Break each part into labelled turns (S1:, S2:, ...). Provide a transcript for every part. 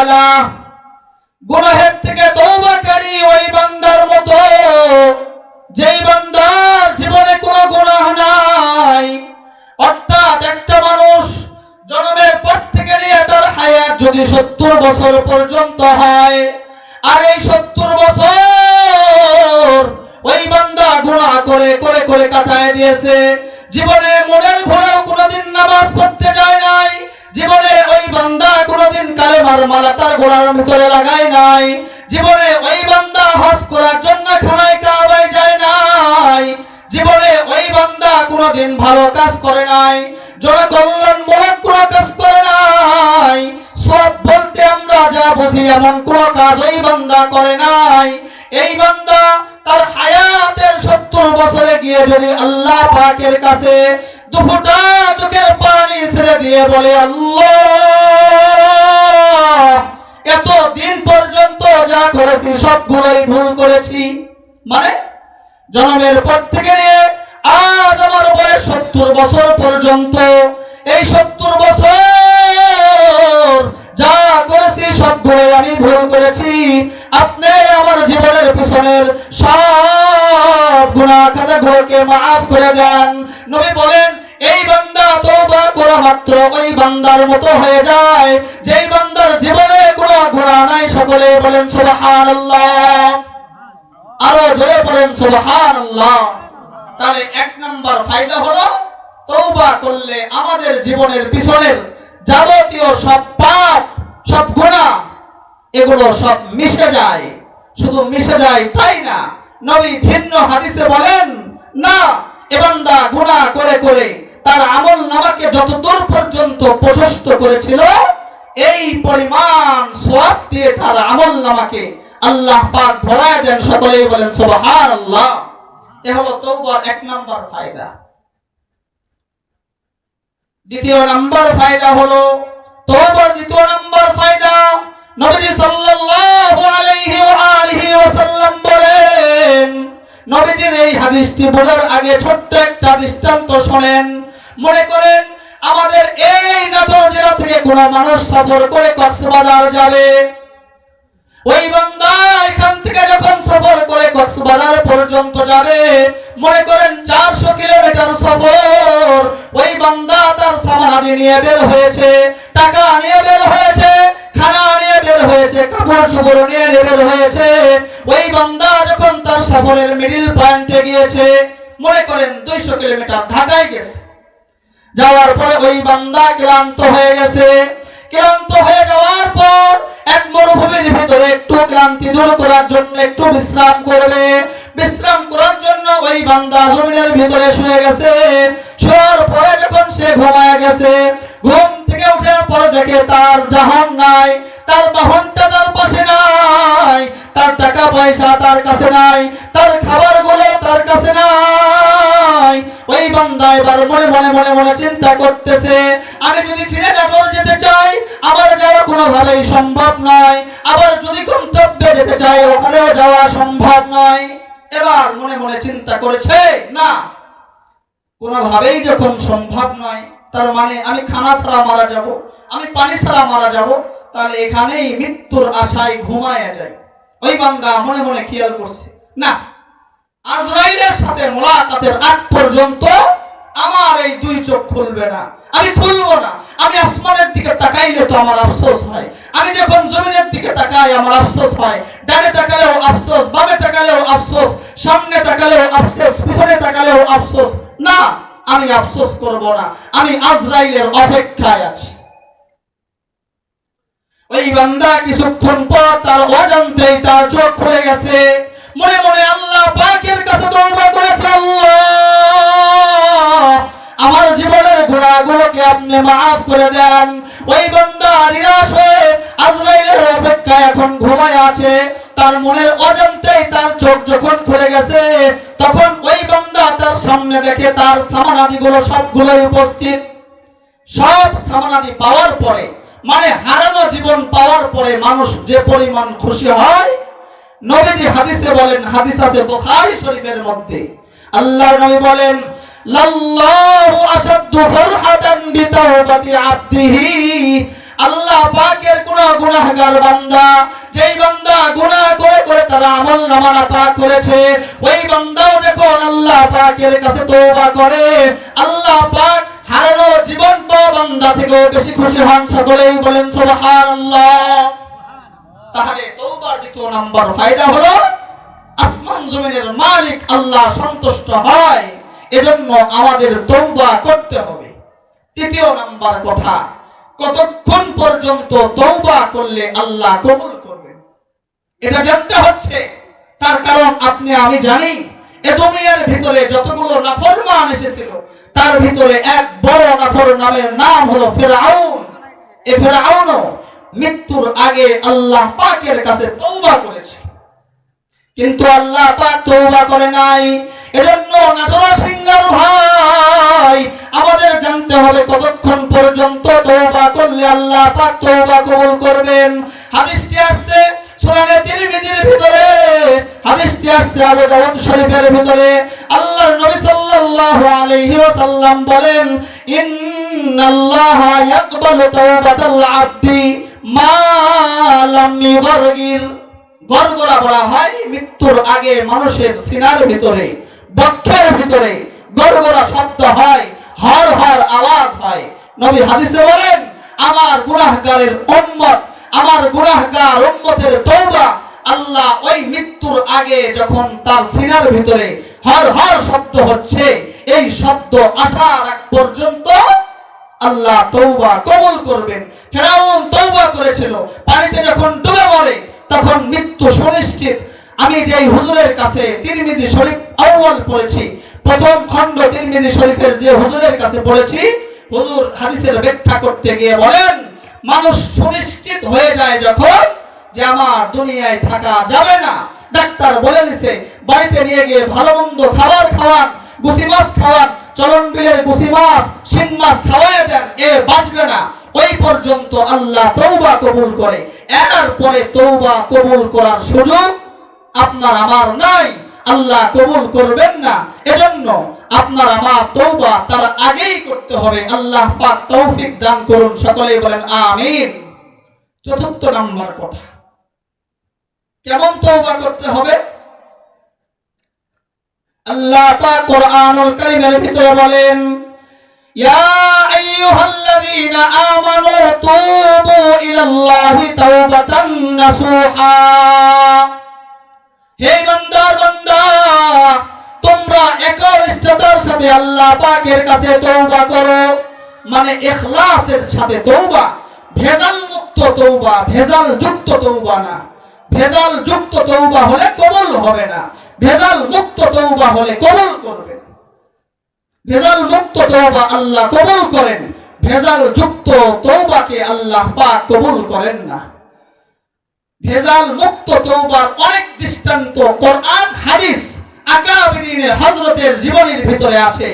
S1: তাআলা গুনাহের থেকে তওবাকারী ওই বান্দার মতো যেই বান্দার জীবনে কোনো গুনাহ নাই। অর্থাৎ একটা মানুষ জন্মের পর থেকে নিয়ে তার হায়াত যদি 70 বছর পর্যন্ত হয়, আর এই 70 বছর ওই বান্দা গুনাহ করে করে করে কাটায় দিয়েছে, জীবনে মনের ভুলেও কোনোদিন নামাজ পড়তে যায় নাই, জীবনে ওই বান্দা কোনোদিন কালেমার মালা তার গলার ভিতরে লাগায় নাই, জীবনে ওই বান্দা হজ করার জন্য খানায় কাবায় যায় নাই, জীবনে ওই বান্দা কোনোদিন ভালো কাজ করে নাই, জনকল্যাণমূলক কোনো কাজ করে নাই, সব বলতে আমরা যা বুঝি এমন কোনো কাজ ওই বান্দা করে নাই। এই বান্দা তার হায়াতের 70 বছরে গিয়ে যদি আল্লাহ পাকের কাছে দুফোঁটা চোখের পানি ছেড়ে দিয়ে বলে, আল্লাহ এত দিন পর্যন্ত যা করেছি সবগুলোই ভুল করেছি, মানে জন্মের পর থেকে নিয়ে আজ আমার বয়স 70 বছর পর্যন্ত, এই 70 বছর যা করেছি সবগুলোই আমি ভুল করেছি, আপনি আমার জীবনের পিছনের সব গুনাহ খাতাগুলোকে মাফ করে দেন। নবী বলেন এই বান্দা তওবা করা মাত্র ওই বান্দার মতো হয়ে যায় যেই বান্দার জীবনে কোনো গুনাহ নাই। সকলে বলেন সুবহানাল্লাহ, আরো জোরে বলেন সুবহানাল্লাহ। তাহলে 1 নাম্বার ফায়দা হলো তওবা করলে আমাদের জীবনের পিছনের যাবতীয় সব পাপ সব গুনাহ এগুলো সব মিশে যায়। শুধু মিশে যায় তাই না, নবী ভিন্ন হাদিসে বলেন না, এ বান্দা গুনাহ করে করে তার আমল নামাকে যতদূর পর্যন্ত প্রশস্ত করেছিল এই পরিমাণ সওয়াব দিয়ে তার আমল নামাকে আল্লাহ পাক ভরায় দেন। সকলেই বলেন সুবহানাল্লাহ। এ হলো তওবার 1 নাম্বার ফায়দা। দ্বিতীয় নাম্বার ফায়দা হলো তওবার দ্বিতীয় নাম্বার ফায়দা, নবী সাল্লাল্লাহু আলাইহি ওয়া আলিহি ওয়াসাল্লাম বলেন, নবীজির এই হাদিসটি বলার আগে ছোট্ট একটা দৃষ্টান্ত শুনেন। মনে করেন আমাদের এই নাটোর জেলা থেকে কোনো মানুষ সফর করে কক্সবাজার যাবে, ওই বান্দা এখান থেকে যখন সফর করে কক্সবাজার পর্যন্ত যাবে, মনে করেন 400 কিলোমিটার সফর, ওই বান্দা তার সামানাদি নিয়ে বের হয়েছে, টাকা নিয়ে বের হয়েছে, খানা নিয়ে বের হয়েছে, কাপড় চোপড় নিয়ে বের হয়েছে। ওই বান্দা যখন তার সফরের মিডল পয়েন্টে গিয়েছে, মনে করেন 200 কিলোমিটার ঢাকায় গেছে, যাওয়ার পরে ওই বান্দা ক্লান্ত হয়ে গেছে। ক্লান্ত হয়ে যাওয়ার পর এক মরুভূমির ভিতরে একটু ক্লান্তি দূর করার জন্য একটু বিশ্রাম করবে। বিশ্রাম করার জন্য ওই বান্দা জমিনের ভিতরে শুয়ে গেছে। শোয়ার পরে যখন সে ঘুমায় গেছে, ঘুম থেকে উঠার পরে দেখে তার জাহান নাই, তার বাহনটা তার পাশে নাই, তার টাকা পয়সা তার কাছে নাই, তার খাবারগুলো তার কাছে নাই। ওই বান্দা এবার মনে মনে মনে মনে চিন্তা করতেছে, আমি যদি ফিরে নাটোর যেতে চাই আমার যাওয়া কোনোভাবেই সম্ভব নয়, আবার যদি গন্তব্যে যেতে চাই ওখানেও যাওয়া সম্ভব নয়। এবার মনে মনে চিন্তা করেছে, না কোনোভাবেই যখন সম্ভব নয়, তার মানে আমি খানা ছাড়া মারা যাব, আমি পানি ছাড়া মারা যাব, তাহলে এখানেই মৃত্যুর আশায় ঘুমায় যায়। ওই বান্দা মনে মনে খেয়াল করছে, না আজরাইলের সাথে মোলাকাতের আগ পর্যন্ত আমার এই 2 চোখ খুলবে না, আমি খুলবো না। আমি আসমানের দিকে তাকাইলে তো আমার আফসোস হয়, আমি যখন জমিনের দিকে তাকাই আমার আফসোস হয়, ডানে তাকালেও আফসোস, বামে তাকালেও আফসোস, সামনে তাকালেও আফসোস, পিছনে তাকালেও আফসোস। না, আমি আফসোস করব না, আমি আজরাইলের অপেক্ষায় আছি। ওই বান্দা কিছুক্ষণ পর তার অজান্তেই তার চোখ খুলে গেছে। মনে মনে আল্লাহ পাকের কাছে তওবা করেছে, আল্লাহ আমার জীবনের গুনাহগুলোকে আপনি মাফ করে দেন। ওই বান্দা নিরাশ হয়ে আজরাইলের অপেক্ষায় এখন ঘুমায় আছে। তার মনের অজান্তেই তার চোখ যখন খুলে গেছে, তখন ওই বান্দা তার সামনে দেখে তার সামানাদিগুলো সবগুলোই উপস্থিত। সব সামানাদি পাওয়ার পরে, মানে হারানো জীবন পাওয়ার পরে মানুষ যে পরিমাণ খুশি হয়, নবীজি হাদিসে বলেন, হাদিস আছে বুখারী শরীফের মধ্যে, আল্লাহর নবী বলেন, লাল্লাহু আসাদ্দু ফারহাতান বিতাওবাতি আবদিহি, আল্লাহ পাকের কোন গুনাহগার বান্দা, যেই বান্দা গুনাহ করে করে তারা আমলনামা নাপাক করেছে, ওই বান্দাও যখন আল্লাহ পাকের কাছে তওবা করে, আল্লাহ পাক হারানো জীবন পাওয়া বান্দা থেকেও বেশি খুশি হন। সকলেই বলেন সুবহানাল্লাহ। তাহলে তওবার দ্বিতীয় নাম্বার ফায়দা হলো আসমান জমিনের মালিক আল্লাহ সন্তুষ্ট হয়, এজন্য আমাদের তওবা করতে হবে। তৃতীয় নাম্বার কথা, কতক্ষণ পর্যন্ত তওবা করলে আল্লাহ কবুল করবেন এটা জানতে হচ্ছে। তার কারণ আপনি আমি জানি এ দুনিয়ার ভিতরে যতগুলো নাফরমান এসেছিল তার ভিতরে এক বড় নাফরমানের নাম হলো ফিরআউন। এই ফিরআউনও মৃত্যুর আগে আল্লাহ পাকের কাছে তওবা করেছে, কিন্তু আল্লাহ পাক তওবা করে নাই। এজন্য নাটোরা সিঙ্গার ভাই, আমাদের জানতে হবে কতক্ষণ পর্যন্ত তওবা করলে আল্লাহ পাক তওবা কবুল করবেন। হাদিসটি আসছে সুনানে তিরমিজির ভিতরে, হাদিসটি আসছে আবু দাউদ শরীফের ভিতরে। আল্লাহর নবী সাল্লাল্লাহু আলাইহি ওয়াসাল্লাম বলেন, ইন্নাল্লাহা ইয়াকবালু তাওবাতাল আবদি মা লাম ইগরগির। গরগরা বলা হয় মৃত্যুর আগে মানুষের সিনার ভিতরে, বক্ষের ভিতরে গরগরা শব্দ হয়, হর হর আওয়াজ হয়। নবী হাদিসে বলেন, আমার গুনাহগারের উম্মত, আমার গুনাহগার উম্মতের তওবা আল্লাহ ওই মৃত্যুর আগে যখন তার সিনার ভিতরে হর হর শব্দ হচ্ছে, এই শব্দ আসার আগ পর্যন্ত আল্লাহ তওবা কবুল করবেন। ফিরআউন তওবা করেছিল, পানিতে যখন ডুবে মরে তখন মৃত্যু সুনিশ্চিত। আমি যে হুজুরের কাছে তিরমিজি শরীফ আউয়াল পড়েছি, প্রথম খণ্ড তিরমিজি শরীফের যে হুজুরের কাছে পড়েছি, হুজুর হাদিসের ব্যাখ্যা করতে গিয়ে বলেন, মানুষ সুনিশ্চিত হয়ে যায় যখন যে আমার দুনিয়ায় থাকা যাবে না। ডাক্তার বলে দিছে বাড়িতে নিয়ে গিয়ে ভালো মন্দ খাবার খাওয়ান, গুছি মাছ খাওয়ান, চলন বিলের গুছি মাছ, শিং মাছ খাওয়ায় দেন, এ বাঁচবে না। ওই পর্যন্ত আল্লাহ তওবা কবুল করে, এর পরে তওবা কবুল করার সুযোগ আপনার আমার নাই, আল্লাহ কবুল করবেন না। এজন্য আপনার আমার তওবা তার আগেই করতে হবে। আল্লাহ পাক তৌফিক দান করুন, সকলেই বলেন আমিন। চতুর্থ নাম্বার কথা, কেমন তওবা করতে হবে? আল্লাহ পাক কোরআনুল কারীমের ভিতরে বলেন, ইয়া আইয়ুহাল্লাযীনা আমানু তুবু ইলাল্লাহি তাওবাতান নাসুহা। হে বান্দার বান্দা, তোমরা একনিষ্ঠতার সাথে আল্লাহ পাকের কাছে তওবা করো, মানে ইখলাসের সাথে তওবা, ভেজাল মুক্ত তওবা, ভেজাল যুক্ত তওবা না। ভেজাল যুক্ত তওবা হলে কবুল হবে না, ভেজাল মুক্ত তওবা হলে কবুল করবেন। ভেজাল মুক্ত তওবা আল্লাহ কবুল করেন, ভেজাল যুক্ত তওবাকে আল্লাহ পাক কবুল করেন না। ভেজাল মুক্ত তওবার অনেক দৃষ্টান্ত কোরআন হাদিস আকাবিরিনে হযরতের জীবনের ভিতরে আছে।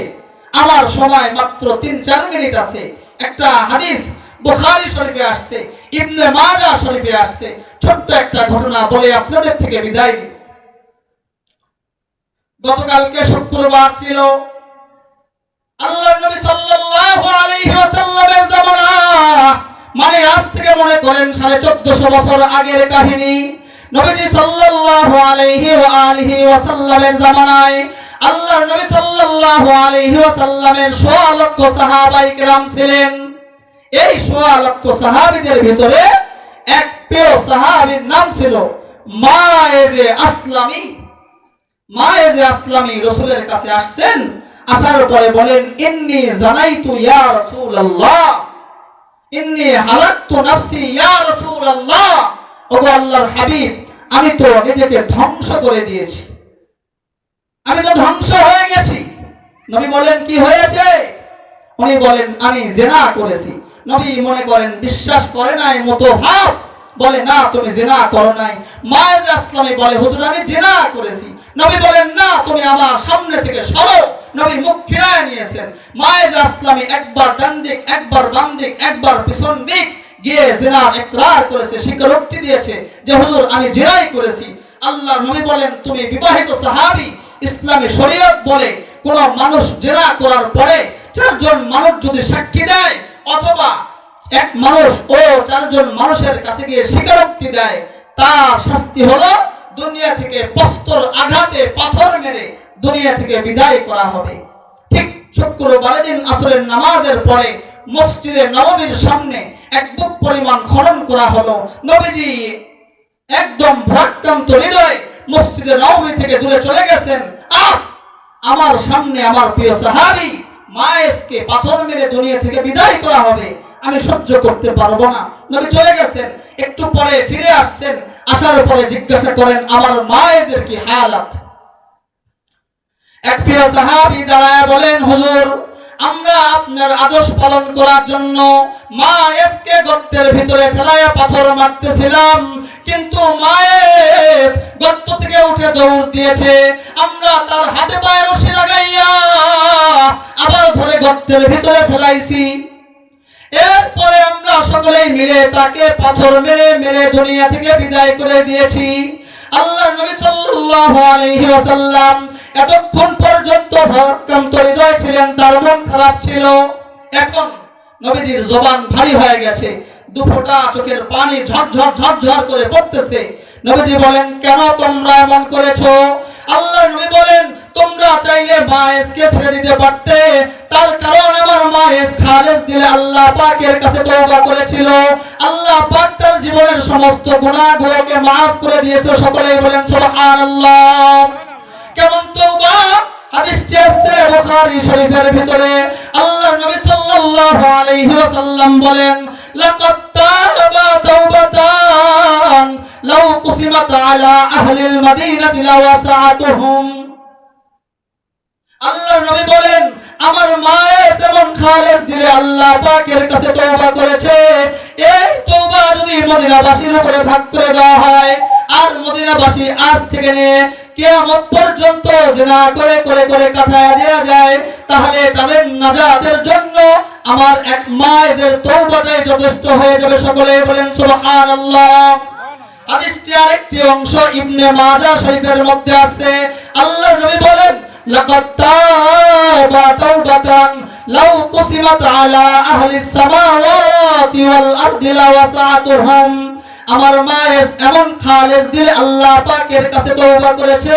S1: আমার সময় মাত্র 3-4 মিনিট আছে। একটা হাদিস বুখারী শরীফে আসছে, ইবনে মাজাহ শরীফে আসছে। ছোট্ট একটা ঘটনা বলে আপনাদের থেকে বিদায় নিই। গতকালকে শুক্রবার ছিল, আল্লাহর নবী সাল্লাল্লাহু আলাইহি ওয়াসাল্লামের জামানা, মানে আজ থেকে মনে করেন 1450 বছর আগের কাহিনী। নবীজি সাল্লাল্লাহু আলাইহি ওয়া আলিহি ওয়াসাল্লামের জামানায় আল্লাহর নবী সাল্লাল্লাহু আলাইহি ওয়াসাল্লামের 100 লক্ষ সাহাবায়ে কেরাম ছিলেন। এই 100 লক্ষ সাহাবীদের ভিতরে এক প্রিয় সাহাবীর নাম ছিল মায়েজে আসলামী। মায়েজে আসলামী রাসূলের কাছে আসছেন, আসার পরে বলেন, ইন্নী জানাইতু ইয়া রাসূলুল্লাহ, ইন্নী হালাকতু নাফসি ইয়া রাসূলুল্লাহ। ওগো আল্লাহর হাবিব, আমি তো নিজেকে ধ্বংস করে দিয়েছি, আমি তো ধ্বংস হয়ে গেছি। নবী বলেন, কি হয়েছে? উনি বলেন, আমি জিনা করেছি। নবী মনে করেন বিশ্বাস করে নাই মতো ভাব, বলে না তুমি জিনা করো নাই। মায়েজে আসলামী বলে, হুজুর আমি জিনা করেছি। নবী বলেন, না তুমি আমার সামনে থেকে সরো। নবী মুখ ফিরায় নিয়েছেন। মায়েজে আসলামী একবার ডান দিক, একবার বাম দিক, একবার পিছন দিক গিয়ে জিনার ইকরার করেছে, স্বীকারোক্তি দিয়েছে যে হুজুর আমি জিনাই করেছি। আল্লাহর নবী বলেন, তুমি বিবাহিত সাহাবী, ইসলামী শরীয়ত বলে কোন মানুষ জিনা করার পরে 4 জন মানুষ যদি সাক্ষী দেয় অথবা এক মানুষ ও চারজন মানুষের কাছে গিয়ে স্বীকারোক্তি দেয়, তার শাস্তি হলো দুনিয়া থেকে প্রস্তর আঘাতে পাথর মেরে দুনিয়া থেকে বিদায় করা হবে। ঠিক শুক্রবারের দিন আসরের নামাজের পরে মসজিদে নববীর সামনে এক বুক পরিমাণ খনন করা হলো। নবীজি একদম ভারাক্রান্ত হৃদয়ে মসজিদে নববী থেকে দূরে চলে গেছেন। আমার সামনে আমার প্রিয় সাহাবী মায়েসকে পাথর মেরে দুনিয়া থেকে বিদায় করা হবে, আমি সহ্য করতে পারবো না। নবী চলে গেছেন, একটু পরে ফিরে আসছেন, আসার পরে জিজ্ঞাসা করেন আমার মায়েদের কি হালাত। এক প্রিয় সাহাবী দাঁড়ায় বলেন, হুজুর আমরা আপনার আদেশ পালন করার জন্য মায়েসকে গর্তের ভিতরে ফেলায়া পাথর মারতেছিলাম, কিন্তু মায়েস গর্ত থেকে উঠে দৌড় দিয়েছে। আমরা তার হাতে পায়ে রশি লাগাইয়া আবার ধরে গর্তের ভিতরে ফেলাইছি। এরপরে আমরা সকলেই মিলে তাকে পাথর মেরে মেরে দুনিয়া থেকে বিদায় করে দিয়েছি। আল্লাহর নবী সাল্লাল্লাহু আলাইহি ওয়াসাল্লাম এতক্ষণ পর্যন্ত ভারাক্রান্ত হৃদয় ছিলেন, তার মন খারাপ ছিল। এখন নবীজির জবান ভারী হয়ে গেছে, দুফোঁটা চোখের পানি ঝরঝর ঝরঝর করে পড়তেছে। নবীজি বলেন, কেন তোমরা এমন করেছো? আল্লাহর নবী বলেন, তোমরা চাইলে মায়েসকে ছেড়ে দিতে পারতে, তার কারণ আমার মায়েস খালেস দিলে আল্লাহ পাকের কাছে তওবা করেছিল, আল্লাহ পাক তার জীবনের সমস্ত গুনাহগুলোকে maaf করে দিয়েছিল। সকলেই বলেন সুবহানাল্লাহ। কেমন তওবা? হাদিসটি আছে বুখারী শরীফের ভিতরে। আল্লাহর নবী সাল্লাল্লাহু আলাইহি ওয়াসাল্লাম বলেন, লাকাদ তাবা তাওবাতান লাউ কুসিমাত আলা আহলিল মাদিনাতি লাওয়াসাতুহুম। আল্লাহর নবী বলেন, আমার মায়ের যেমন খালেস দিলে আল্লাহ পাকের কাছে তওবা করেছে, এই তওবা যদি মদিনাবাসীর উপরে ভাগ করে দেওয়া হয় আর মদিনাবাসী আজ থেকে নিয়ে কিয়ামত পর্যন্ত জিনা করে করে করে কাটায়া দেয়া যায়, তাহলে তাদের নাজাতের জন্য আমার এক মায়ের তওবাটাই যথেষ্ট হয়ে যাবে। সকলে বলেন সুবহানাল্লাহ। হাদিসটি আরেকটি অংশ ইবনে মাজাহ শরীফের মধ্যে আছে। আল্লাহর নবী বলেন, লাকাদ তাবা তাওবাতান লাউ কুসিমাত আলা আহলিস সামাওয়াতি ওয়াল আরদি লাওয়াসাতুহুম। আমার মায়েস এমন খালেস দিল আল্লাহ পাকের কাছে তওবা করেছে,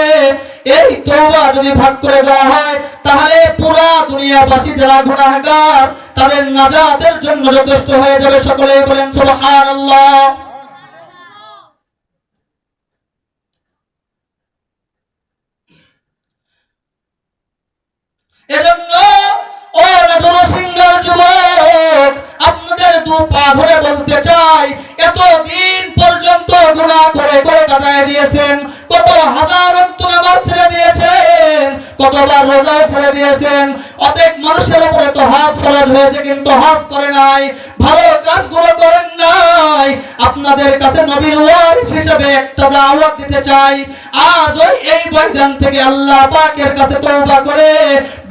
S1: এই তওবা যদি ভাগ করে দেওয়া হয় তাহলে পুরা দুনিয়াবাসী যারা গুনাহগার তাদের নাজাতের জন্য যথেষ্ট হয়ে যাবে। সকলেই বলেন সুবহানাল্লাহ। এজন্য ও নবরসিংহের যুবক, আপনাদের দু পা ধরে বলতে চাই, এতদিন পর্যন্ত গুনাহ করে করে কাটায় দিয়েছেন, কত হাজার ওয়াক্ত নামাজ ছেড়ে দিয়েছেন, কতবার রোজা ছেড়ে দিয়েছেন, অনেক মানুষের উপরে তো হজ ফরজ হয়েছে কিন্তু হজ করে নাই, ভালো কাজগুলো করেন নাই। আপনাদের কাছে নবীর ওয়ারিস হিসেবে একটা দাওয়াত দিতে চাই, আজ ওই এই ময়দান থেকে আল্লাহ পাকের কাছে তওবা করে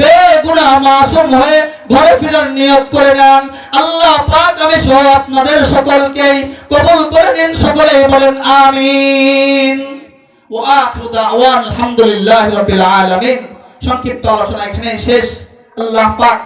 S1: বেগুনাহ মাসুম হয়ে ঘরে ফেরার নিয়ত করে নেন। আল্লাহ পাক আমি সহ আপনাদের সকলকেই কবুল করে নিন। সকলেই বলেন আমিন। ওয়া আখিরু দাওয়ানা আলহামদুলিল্লাহি রাব্বিল আলামিন। সংক্ষিপ্ত আলোচনা এখানেই শেষ। আল্লাহ পাক